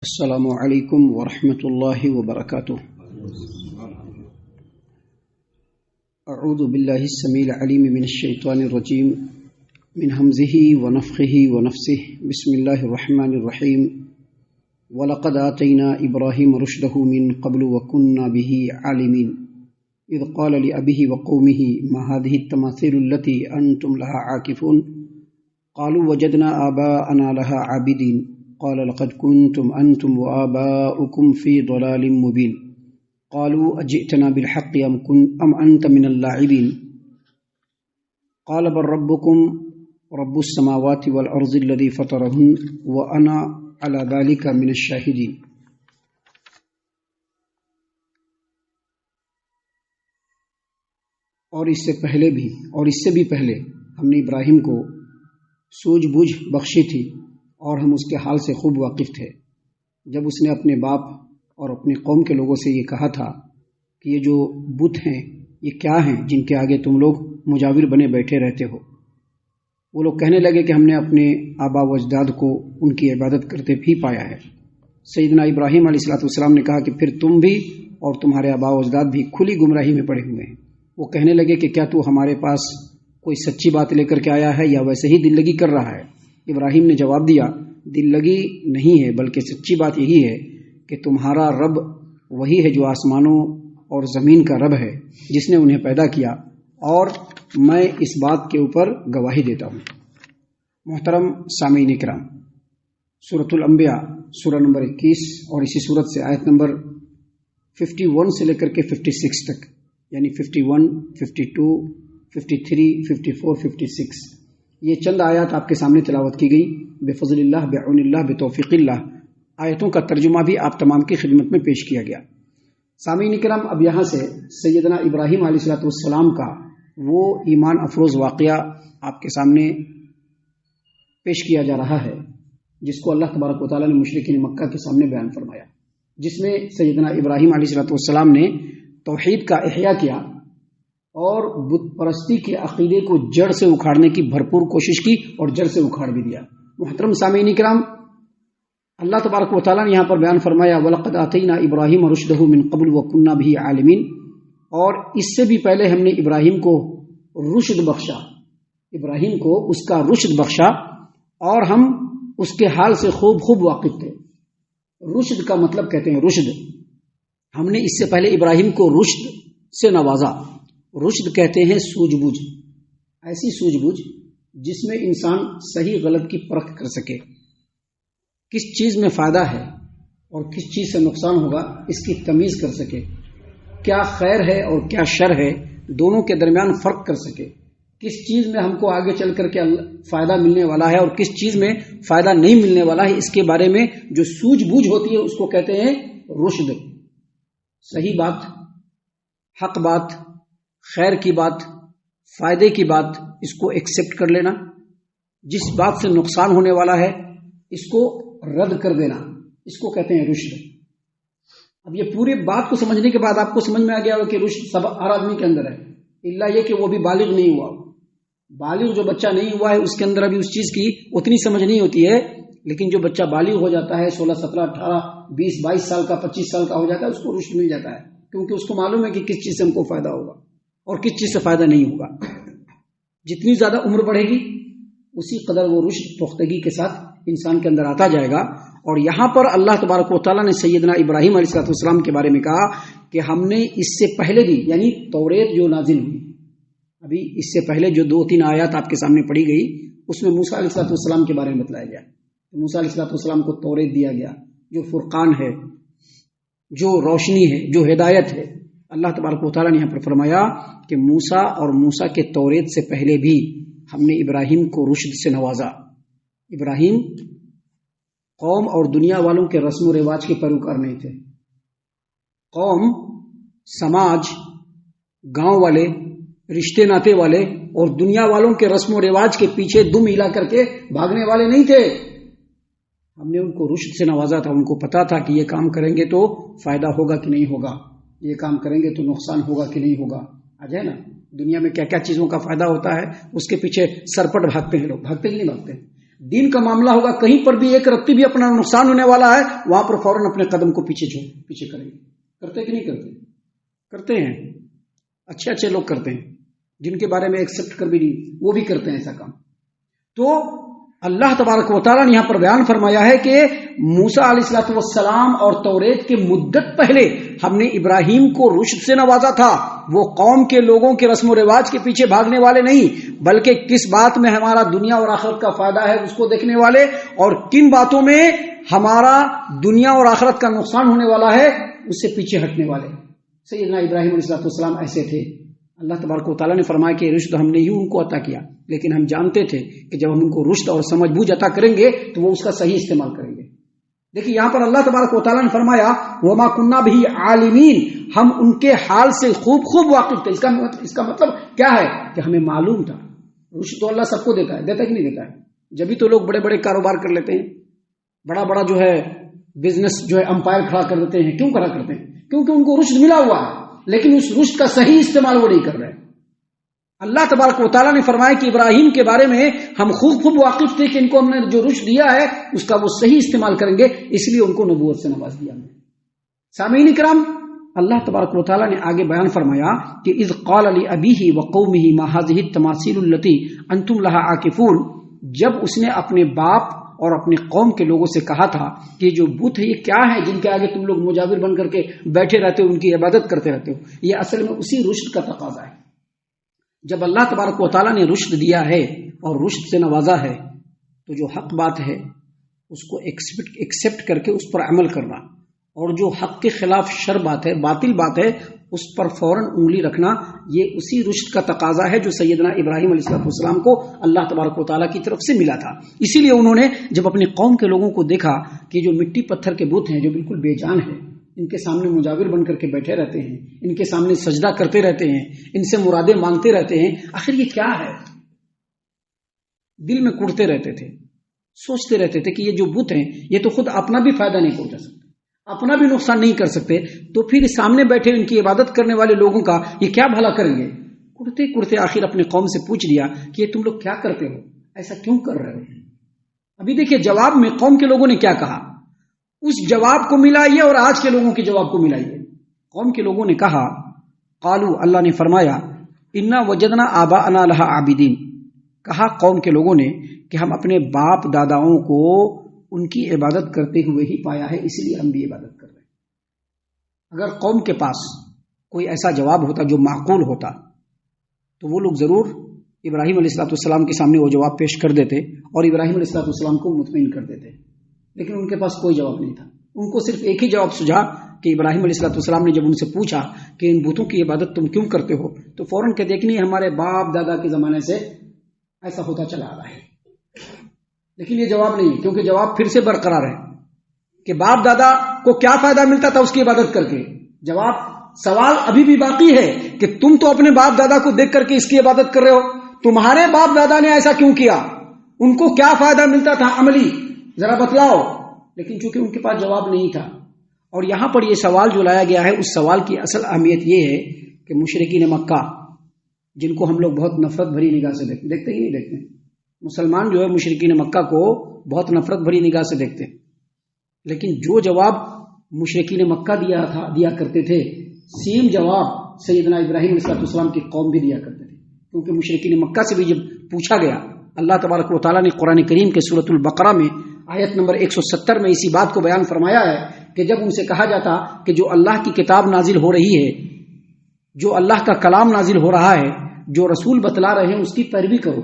السلام علیکم ورحمۃ اللہ وبرکاتہ۔ اعوذ باللہ السمیع العلیم من الشیطان الرجیم من ہمزہ ونفخہ ونفثہ بسم اللہ الرحمن الرحیم وَلَقَدْ آتَيْنَا إِبْرَاهِيمَ رُشْدَهُ مِن قَبْلُ وَكُنَّا بِهِ عَالِمِينَ إِذْ قَالَ لِأَبِيهِ وَقَوْمِهِ مَا هَٰذِهِ التَّمَاثِيلُ الَّتِي أَنْتُمْ لَهَا عَاكِفُونَ قَالُوا وَجَدْنَا آبَاءَنَا لَهَا عَابِدِينَ قال لقد كنتم أنتم وآباؤكم في ضلال مبين قالوا أجئتنا بالحق أم أنت من اللاعبين قال بل ربكم رب السماوات والأرض الذي فطرهن وأنا على ذلك من الشاهدين۔ اور اس سے پہلے بھی اور اس سے بھی پہلے ہم نے ابراہیم کو سوجھ بوجھ بخشی تھی اور ہم اس کے حال سے خوب واقف تھے جب اس نے اپنے باپ اور اپنے قوم کے لوگوں سے یہ کہا تھا کہ یہ جو بت ہیں یہ کیا ہیں جن کے آگے تم لوگ مجاور بنے بیٹھے رہتے ہو۔ وہ لوگ کہنے لگے کہ ہم نے اپنے آبا و اجداد کو ان کی عبادت کرتے بھی پایا ہے۔ سیدنا ابراہیم علیہ السلام نے کہا کہ پھر تم بھی اور تمہارے آبا و اجداد بھی کھلی گمراہی میں پڑے ہوئے ہیں۔ وہ کہنے لگے کہ کیا تو ہمارے پاس کوئی سچی بات لے کر کے آیا ہے یا ویسے ہی دل لگی کر رہا ہے؟ ابراہیم نے جواب دیا، دل لگی نہیں ہے بلکہ سچی بات یہی ہے کہ تمہارا رب وہی ہے جو آسمانوں اور زمین کا رب ہے جس نے انہیں پیدا کیا، اور میں اس بات کے اوپر گواہی دیتا ہوں۔ محترم سامعین کرام، سورۃ الانبیاء سورہ نمبر 21 اور اسی سورت سے آیت نمبر 51 سے لے کر کے 56 تک، یعنی 51، 52، 53، 54، 56، یہ چند آیات آپ کے سامنے تلاوت کی گئی بفضل اللہ، بعون اللہ، بتوفیق اللہ۔ آیتوں کا ترجمہ بھی آپ تمام کی خدمت میں پیش کیا گیا۔ سامعین کرام، اب یہاں سے سیدنا ابراہیم علیہ السلام کا وہ ایمان افروز واقعہ آپ کے سامنے پیش کیا جا رہا ہے جس کو اللہ تبارک و تعالیٰ نے مشرکین مکہ کے سامنے بیان فرمایا، جس میں سیدنا ابراہیم علیہ السلام نے توحید کا احیاء کیا اور بت پرستی کے عقیدے کو جڑ سے اکھاڑنے کی بھرپور کوشش کی اور جڑ سے اکھاڑ بھی دیا۔ محترم سامعین کرام، اللہ تبارک و تعالیٰ نے یہاں پر بیان فرمایا وَلَقَدْ آتَيْنَا إِبْرَاهِيمَ رُشْدَهُ مِن قَبْلُ وَكُنَّا بِهِ عَالِمِينَ، اور اس سے بھی پہلے ہم نے ابراہیم کو رشد بخشا، ابراہیم کو اس کا رشد بخشا اور ہم اس کے حال سے خوب واقف تھے۔ رشد کا مطلب کہتے ہیں رشد، ہم نے اس سے پہلے ابراہیم کو رشد سے نوازا۔ رشد کہتے ہیں سوجھ بوجھ، ایسی سوجھ بوجھ جس میں انسان صحیح غلط کی پرکھ کر سکے، کس چیز میں فائدہ ہے اور کس چیز سے نقصان ہوگا اس کی تمیز کر سکے، کیا خیر ہے اور کیا شر ہے دونوں کے درمیان فرق کر سکے، کس چیز میں ہم کو آگے چل کر کے فائدہ ملنے والا ہے اور کس چیز میں فائدہ نہیں ملنے والا ہے، اس کے بارے میں جو سوجھ بوجھ ہوتی ہے اس کو کہتے ہیں رشد۔ صحیح بات، حق بات، خیر کی بات، فائدے کی بات، اس کو ایکسپٹ کر لینا، جس بات سے نقصان ہونے والا ہے اس کو رد کر دینا، اس کو کہتے ہیں رشد۔ اب یہ پوری بات کو سمجھنے کے بعد آپ کو سمجھ میں آ گیا ہو کہ رشد سب ہر آدمی کے اندر ہے، الا یہ کہ وہ بھی بالغ نہیں ہوا۔ بالغ جو بچہ نہیں ہوا ہے اس کے اندر ابھی اس چیز کی اتنی سمجھ نہیں ہوتی ہے، لیکن جو بچہ بالغ ہو جاتا ہے 16، 17، 18، 20، 22 سال کا، 25 سال کا ہو جاتا ہے، اس کو رشد مل جاتا ہے، کیونکہ اس کو معلوم ہے کہ کس چیز سے ہم کو فائدہ ہوگا اور کس چیز سے فائدہ نہیں ہوگا۔ جتنی زیادہ عمر بڑھے گی اسی قدر وہ رشد پختگی کے ساتھ انسان کے اندر آتا جائے گا۔ اور یہاں پر اللہ تبارک و تعالیٰ نے سیدنا ابراہیم علیہ السلام کے بارے میں کہا کہ ہم نے اس سے پہلے بھی، یعنی توریت جو نازل ہوئی، ابھی اس سے پہلے جو 2-3 آیات آپ کے سامنے پڑھی گئی اس میں موسیٰ علیہ السلام کے بارے میں بتلایا گیا۔ موسیٰ علیہ السلام کو توریت دیا گیا جو فرقان ہے، جو روشنی ہے، جو ہدایت ہے۔ اللہ تبارک و تعالیٰ نے یہاں پر فرمایا کہ موسیٰ اور موسیٰ کے توریت سے پہلے بھی ہم نے ابراہیم کو رشد سے نوازا۔ ابراہیم قوم اور دنیا والوں کے رسم و رواج کے پیروکار نہیں تھے۔ قوم، سماج، گاؤں والے، رشتے ناتے والے اور دنیا والوں کے رسم و رواج کے پیچھے دم ہلا کر کے بھاگنے والے نہیں تھے۔ ہم نے ان کو رشد سے نوازا تھا، ان کو پتا تھا کہ یہ کام کریں گے تو فائدہ ہوگا کہ نہیں ہوگا، یہ کام کریں گے تو نقصان ہوگا کہ نہیں ہوگا۔ آج ہے نا دنیا میں کیا کیا چیزوں کا فائدہ ہوتا ہے، اس کے پیچھے سرپٹ بھاگتے ہیں لوگ، بھاگتے ہی نہیں بھاگتے۔ دین کا معاملہ ہوگا، کہیں پر بھی ایک رتی بھی اپنا نقصان ہونے والا ہے، وہاں پر فوراً اپنے قدم کو پیچھے کریں گے۔ کرتے کہ نہیں کرتے؟ کرتے ہیں، اچھے اچھے لوگ کرتے ہیں، جن کے بارے میں ایکسپٹ کر بھی نہیں، وہ بھی کرتے ہیں ایسا کام۔ تو اللہ تبارک و تعالیٰ نے یہاں پر بیان فرمایا ہے کہ موسیٰ علیہ السلام اور توریت کے مدت پہلے ہم نے ابراہیم کو رشد سے نوازا تھا۔ وہ قوم کے لوگوں کے رسم و رواج کے پیچھے بھاگنے والے نہیں، بلکہ کس بات میں ہمارا دنیا اور آخرت کا فائدہ ہے اس کو دیکھنے والے، اور کن باتوں میں ہمارا دنیا اور آخرت کا نقصان ہونے والا ہے اس سے پیچھے ہٹنے والے۔ سیدنا ابراہیم علیہ السلام ایسے تھے۔ اللہ تبارک و تعالیٰ نے فرمایا کہ رشد ہم نے ہی ان کو عطا کیا، لیکن ہم جانتے تھے کہ جب ہم ان کو رشد اور سمجھ بوجھ عطا کریں گے تو وہ اس کا صحیح استعمال کریں گے۔ دیکھیے یہاں پر اللہ تبارک و تعالیٰ نے فرمایا وما کننا بھی عالمین، ہم ان کے حال سے خوب واقف تھے۔ اس کا مطلب کیا ہے کہ ہمیں معلوم تھا۔ رشد تو اللہ سب کو دیتا ہے، دیتا کہ نہیں دیتا ہے؟ جبھی تو لوگ بڑے بڑے کاروبار کر لیتے ہیں، بڑا جو ہے بزنس جو ہے امپائر کھڑا کر دیتے ہیں۔ کیوں کھڑا کرتے ہیں؟ کیونکہ ان کو رشد ملا ہوا ہے، لیکن اس رشد کا صحیح استعمال وہ نہیں کر رہے۔ اللہ تبارک و تعالیٰ نے فرمایا کہ ابراہیم کے بارے میں ہم خوب واقف تھے کہ ان کو ہم نے جو رشد دیا ہے اس کا وہ صحیح استعمال کریں گے، اس لیے ان کو نبوت سے نواز دیا ہم نے۔ سامعین اکرام، اللہ تبارک و تعالیٰ نے آگے بیان فرمایا کہ اذ قال لأبیہ وقومہ ما ہذہ التماثیل التی انتم لہا عاکفون، جب اس نے اپنے باپ اور اپنی قوم کے لوگوں سے کہا تھا کہ جو بت ہے یہ کیا ہے جن کے آگے تم لوگ مجاور بن کر کے بیٹھے رہتے ہو، ان کی عبادت کرتے رہتے ہو، یہ اصل میں اسی رشد کا تقاضا ہے۔ جب اللہ تبارک و تعالیٰ نے رشد دیا ہے اور رشد سے نوازا ہے تو جو حق بات ہے اس کو ایکسپٹ کر کے اس پر عمل کرنا، اور جو حق کے خلاف شر بات ہے، باطل بات ہے، اس پر فوراً انگلی رکھنا، یہ اسی رشد کا تقاضا ہے جو سیدنا ابراہیم علیہ السلام کو اللہ تبارک و تعالیٰ کی طرف سے ملا تھا۔ اسی لیے انہوں نے جب اپنی قوم کے لوگوں کو دیکھا کہ جو مٹی پتھر کے بت ہیں جو بالکل بے جان ہیں، ان کے سامنے مجاور بن کر کے بیٹھے رہتے ہیں، ان کے سامنے سجدہ کرتے رہتے ہیں، ان سے مرادیں مانگتے رہتے ہیں، آخر یہ کیا ہے؟ دل میں کڑتے رہتے تھے، سوچتے رہتے تھے کہ یہ جو بت ہیں یہ تو خود اپنا بھی فائدہ نہیں پہنچا سکتے، اپنا بھی نقصان نہیں کر سکتے، تو پھر سامنے بیٹھے ان کی عبادت کرنے والے لوگوں کا یہ کیا بھلا کریں گے؟ کڑتے آخر اپنے قوم سے پوچھ لیا کہ یہ تم لوگ کیا کرتے ہو، ایسا کیوں کر رہے ہو؟ ابھی دیکھیے جواب میں قوم کے لوگوں نے کیا کہا، اس جواب کو ملائیے اور آج کے لوگوں کے جواب کو ملائیے۔ قوم کے لوگوں نے کہا قالو، اللہ نے فرمایا انا وجدنا آباءنا لہا عابدین، کہا قوم کے لوگوں نے کہ ہم اپنے باپ داداؤں کو ان کی عبادت کرتے ہوئے ہی پایا ہے، اس لیے ہم بھی عبادت کر رہے ہیں۔ اگر قوم کے پاس کوئی ایسا جواب ہوتا جو معقول ہوتا تو وہ لوگ ضرور ابراہیم علیہ السلام کے سامنے وہ جواب پیش کر دیتے اور ابراہیم علیہ السلام کو مطمئن کر دیتے، لیکن ان کے پاس کوئی جواب نہیں تھا۔ ان کو صرف ایک ہی جواب سجھا کہ ابراہیم علیہ السلام نے جب ان سے پوچھا کہ ان بتوں کی عبادت تم کیوں کرتے ہو تو فوراً کہتے کہ نہیں، ہمارے باپ دادا کے زمانے سے ایسا ہوتا چلا آ رہا ہے۔ لیکن یہ جواب نہیں، کیونکہ جواب پھر سے برقرار ہے کہ باپ دادا کو کیا فائدہ ملتا تھا اس کی عبادت کر کے۔ سوال ابھی بھی باقی ہے کہ تم تو اپنے باپ دادا کو دیکھ کر کے اس کی عبادت کر رہے ہو، تمہارے باپ دادا نے ایسا کیوں کیا، ان کو کیا فائدہ ملتا تھا عملی، ذرا بتلاؤ۔ لیکن چونکہ ان کے پاس جواب نہیں تھا، اور یہاں پر یہ سوال جو لایا گیا ہے اس سوال کی اصل اہمیت یہ ہے کہ مشرکین مکہ، جن کو ہم لوگ بہت نفرت بھری نگاہ سے دیکھتے ہی نہیں دیکھتے، مسلمان جو ہے مشرکین مکہ کو بہت نفرت بھری نگاہ سے دیکھتے، لیکن جو جواب مشرکین مکہ دیا کرتے تھے سیم جواب سیدنا ابراہیم علیہ السلام کی قوم بھی دیا کرتے تھے، کیونکہ مشرکین مکہ سے بھی جب پوچھا گیا، اللہ تبارک و تعالیٰ نے قرآن کریم کے سورۃ البقرہ میں آیت نمبر 170 میں اسی بات کو بیان فرمایا ہے کہ جب ان سے کہا جاتا کہ جو اللہ کی کتاب نازل ہو رہی ہے، جو اللہ کا کلام نازل ہو رہا ہے، جو رسول بتلا رہے ہیں اس کی پیروی کرو،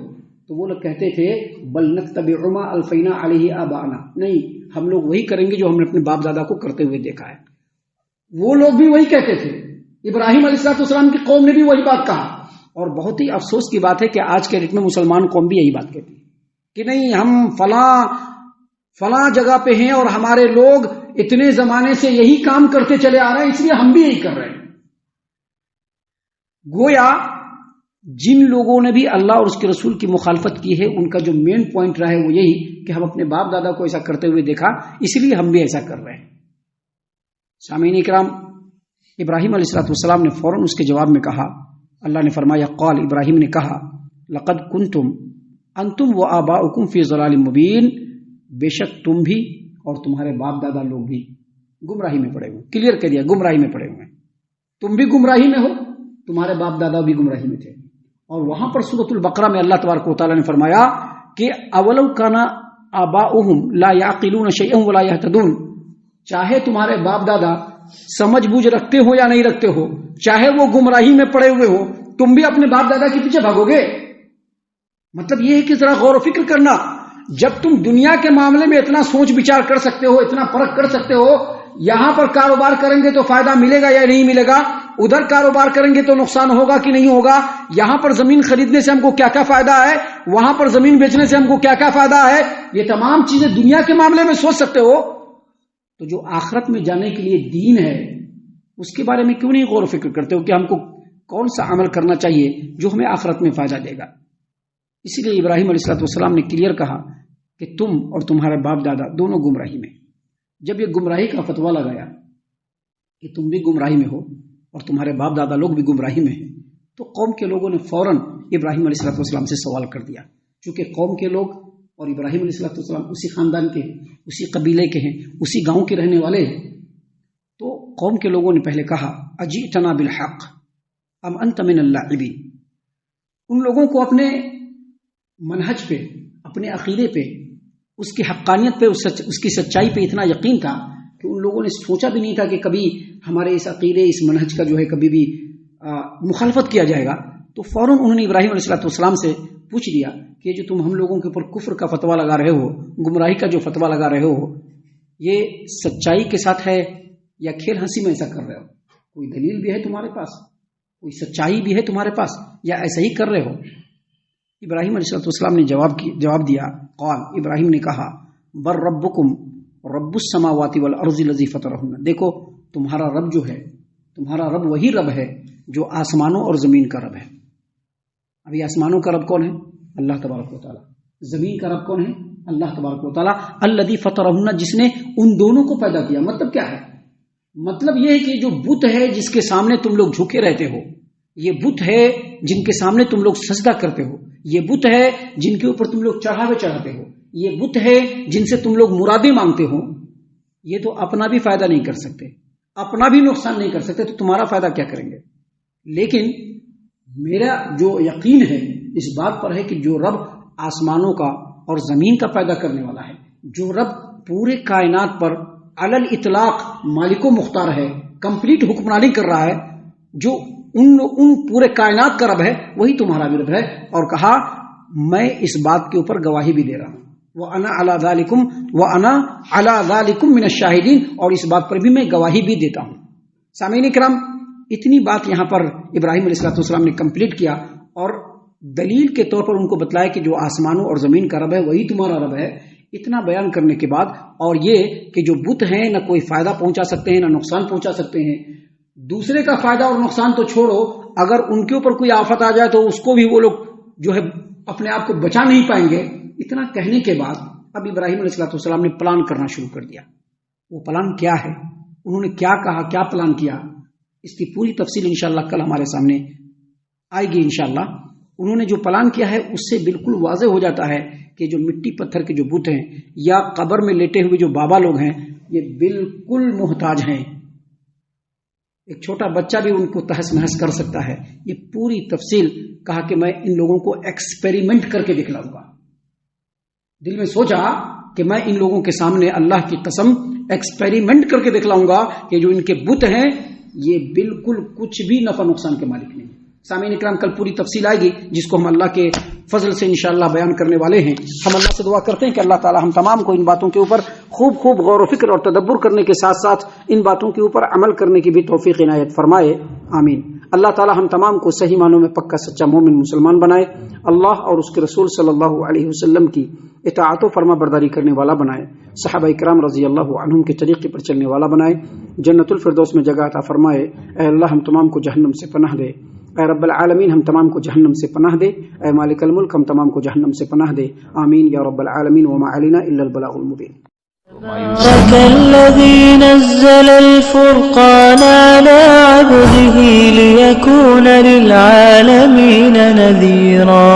تو وہ لوگ کہتے تھے بل نتبع ما الفینا علیہ آباءنا، نہیں، ہم لوگ وہی کریں گے جو ہم نے اپنے باپ دادا کو کرتے ہوئے دیکھا ہے۔ وہ لوگ بھی وہی کہتے تھے، ابراہیم علیہ السلام کی قوم نے بھی وہی بات کہا، اور بہت ہی افسوس کی بات ہے کہ آج کے ڈیٹ میں مسلمان قوم بھی یہی بات کہتی ہے کہ نہیں، ہم فلاں جگہ پہ ہیں اور ہمارے لوگ اتنے زمانے سے یہی کام کرتے چلے آ رہے ہیں، اس لیے ہم بھی یہی کر رہے ہیں۔ گویا جن لوگوں نے بھی اللہ اور اس کے رسول کی مخالفت کی ہے ان کا جو مین پوائنٹ رہا ہے وہ یہی کہ ہم اپنے باپ دادا کو ایسا کرتے ہوئے دیکھا، اس لیے ہم بھی ایسا کر رہے ہیں۔ سامعین اکرام، ابراہیم علیہ السلام نے فوراً اس کے جواب میں کہا، اللہ نے فرمایا قال، ابراہیم نے کہا لقد کنتم انتم و آباؤکم فی ضلال مبین، بے شک تم بھی اور تمہارے باپ دادا لوگ بھی گمراہی میں پڑے ہوئے. کلیئر کر دیا، گمراہی میں پڑے ہوئے. تم بھی گمراہی میں ہو، تمہارے باپ دادا بھی گمراہی میں تھے. اور وہاں پر سورۃ البقرہ میں اللہ تبارک و تعالیٰ نے فرمایا کہ اولو کان آباؤہم لا یعقلون شیئا ولا یہتدون، چاہے تمہارے باپ دادا سمجھ بوجھ رکھتے ہو یا نہیں رکھتے ہو، چاہے وہ گمراہی میں پڑے ہوئے ہو، تم بھی اپنے باپ دادا کے پیچھے بھاگو گے. مطلب یہ ہے کہ ذرا غور و فکر کرنا. جب تم دنیا کے معاملے میں اتنا سوچ بچار کر سکتے ہو، اتنا پرکھ کر سکتے ہو، یہاں پر کاروبار کریں گے تو فائدہ ملے گا یا نہیں ملے گا، ادھر کاروبار کریں گے تو نقصان ہوگا کہ نہیں ہوگا، یہاں پر زمین خریدنے سے ہم کو کیا کیا فائدہ ہے، وہاں پر زمین بیچنے سے ہم کو کیا کیا فائدہ ہے، یہ تمام چیزیں دنیا کے معاملے میں سوچ سکتے ہو، تو جو آخرت میں جانے کے لیے دین ہے اس کے بارے میں کیوں نہیں غور و فکر کرتے ہو کہ ہم کو کون سا عمل کرنا چاہیے جو ہمیں آخرت میں فائدہ دے گا. اسی لیے ابراہیم علیہ السلام نے کلیئر کہا کہ تم اور تمہارے باپ دادا دونوں گمراہی میں. جب یہ گمراہی کا فتویٰ لگایا کہ تم بھی گمراہی میں ہو اور تمہارے باپ دادا لوگ بھی گمراہی میں ہیں، تو قوم کے لوگوں نے فوراً ابراہیم علیہ السلام سے سوال کر دیا. چونکہ قوم کے لوگ اور ابراہیم علیہ السلام اسی خاندان کے ہیں، اسی قبیلے کے ہیں، اسی گاؤں کے رہنے والے ہیں. تو قوم کے لوگوں نے پہلے کہا اجئتنا بالحق ام انت من اللاعبین. ان لوگوں کو اپنے منہج پہ، اپنے عقیدے پہ، اس کی حقانیت پہ، اس کی سچائی پہ اتنا یقین تھا کہ ان لوگوں نے سوچا بھی نہیں تھا کہ کبھی ہمارے اس عقیدے، اس منہج کا جو ہے کبھی بھی مخالفت کیا جائے گا. تو فوراً انہوں نے ابراہیم علیہ السلام سے پوچھ لیا کہ جو تم ہم لوگوں کے اوپر کفر کا فتویٰ لگا رہے ہو، گمراہی کا جو فتویٰ لگا رہے ہو، یہ سچائی کے ساتھ ہے یا کھیل ہنسی میں ایسا کر رہے ہو؟ کوئی دلیل بھی ہے تمہارے پاس؟ کوئی سچائی بھی ہے تمہارے پاس یا ایسا ہی کر رہے ہو؟ ابراہیم علیہ السلام نے جواب دیا. قال، ابراہیم نے کہا بر ربکم رب السماوات والارض الذی فطرہن. دیکھو تمہارا رب جو ہے، تمہارا رب وہی رب ہے جو آسمانوں اور زمین کا رب ہے. ابھی آسمانوں کا رب کون ہے؟ اللہ تبارک و تعالیٰ. زمین کا رب کون ہے؟ اللہ تبارک و تعالیٰ. الذی فطرہن، جس نے ان دونوں کو پیدا کیا. مطلب کیا ہے؟ مطلب یہ ہے کہ جو بت ہے جس کے سامنے تم لوگ جھکے رہتے ہو، یہ بت ہے جن کے سامنے تم لوگ سجدہ کرتے ہو، یہ بت ہے جن کے اوپر تم لوگ چڑھاوے چڑھاتے ہو، یہ بت ہے جن سے تم لوگ مرادیں مانگتے ہو. یہ تو اپنا بھی فائدہ نہیں کر سکتے، اپنا بھی نقصان نہیں کر سکتے، تو تمہارا فائدہ کیا کریں گے؟ لیکن میرا جو یقین ہے اس بات پر ہے کہ جو رب آسمانوں کا اور زمین کا پیدا کرنے والا ہے، جو رب پورے کائنات پر علل اطلاق مالک و مختار ہے، کمپلیٹ حکمرانی کر رہا ہے، جو ان پورے کائنات کا رب ہے، وہی تمہارا بھی رب ہے. اور کہا میں اس بات کے اوپر گواہی بھی دے رہا ہوں، وَأَنَا عَلَىٰ ذَلِكُمْ مِنَ الشَّاهِدِينَ، اور اس بات پر بھی میں گواہی بھی دیتا ہوں. سامعین کرام، اتنی بات یہاں پر ابراہیم علیہ السلام نے کمپلیٹ کیا اور دلیل کے طور پر ان کو بتلایا کہ جو آسمانوں اور زمین کا رب ہے وہی تمہارا رب ہے. اتنا بیان کرنے کے بعد، اور یہ کہ جو بت ہیں نہ کوئی فائدہ پہنچا سکتے ہیں نہ نقصان پہنچا سکتے ہیں، دوسرے کا فائدہ اور نقصان تو چھوڑو، اگر ان کے اوپر کوئی آفت آ جائے تو اس کو بھی وہ لوگ جو ہے اپنے آپ کو بچا نہیں پائیں گے. اتنا کہنے کے بعد اب ابراہیم علیہ السلام نے پلان کرنا شروع کر دیا. وہ پلان کیا ہے، انہوں نے کیا کہا، کیا پلان کیا، اس کی پوری تفصیل انشاءاللہ کل ہمارے سامنے آئے گی انشاءاللہ. انہوں نے جو پلان کیا ہے اس سے بالکل واضح ہو جاتا ہے کہ جو مٹی پتھر کے جو بت ہیں یا قبر میں لیٹے ہوئے جو بابا لوگ ہیں، یہ بالکل محتاج ہیں. ایک چھوٹا بچہ بھی ان کو تہس نہس کر سکتا ہے. یہ پوری تفصیل کہا کہ میں ان لوگوں کو ایکسپیریمنٹ کر کے دکھلاؤں گا. دل میں سوچا کہ میں ان لوگوں کے سامنے اللہ کی قسم ایکسپیریمنٹ کر کے دکھلاؤں گا کہ جو ان کے بت ہیں یہ بالکل کچھ بھی نفع نقصان کے مالک نہیں. سامعین اکرام، کل پوری تفصیل آئے گی جس کو ہم اللہ کے فضل سے انشاءاللہ بیان کرنے والے ہیں. ہم اللہ سے دعا کرتے ہیں کہ اللہ تعالی ہم تمام کو ان باتوں کے اوپر خوب غور و فکر اور تدبر کرنے کے ساتھ ساتھ ان باتوں کے اوپر عمل کرنے کی بھی توفیق عنایت فرمائے. آمین. اللہ تعالی ہم تمام کو صحیح معنوں میں پکا سچا مومن مسلمان بنائے. اللہ اور اس کے رسول صلی اللہ علیہ وسلم کی اطاعت و فرما برداری کرنے والا بنائے. صحابہ کرام رضی اللہ عنہم کے طریقے پر چلنے والا بنائے. جنت الفردوس میں جگہ عطا فرمائے. اے اللہ ہم تمام کو جہنم سے پناہ دے. اے رب العالمین ہم تمام کو جہنم سے پناہ دے. اے مالک الملک ہم تمام کو جہنم سے پناہ دے. آمین یا رب العالمین. وما علینا الا البلاغ المبین. الذي نزل الفرقان على عبده ليكون للعالمين نذيرا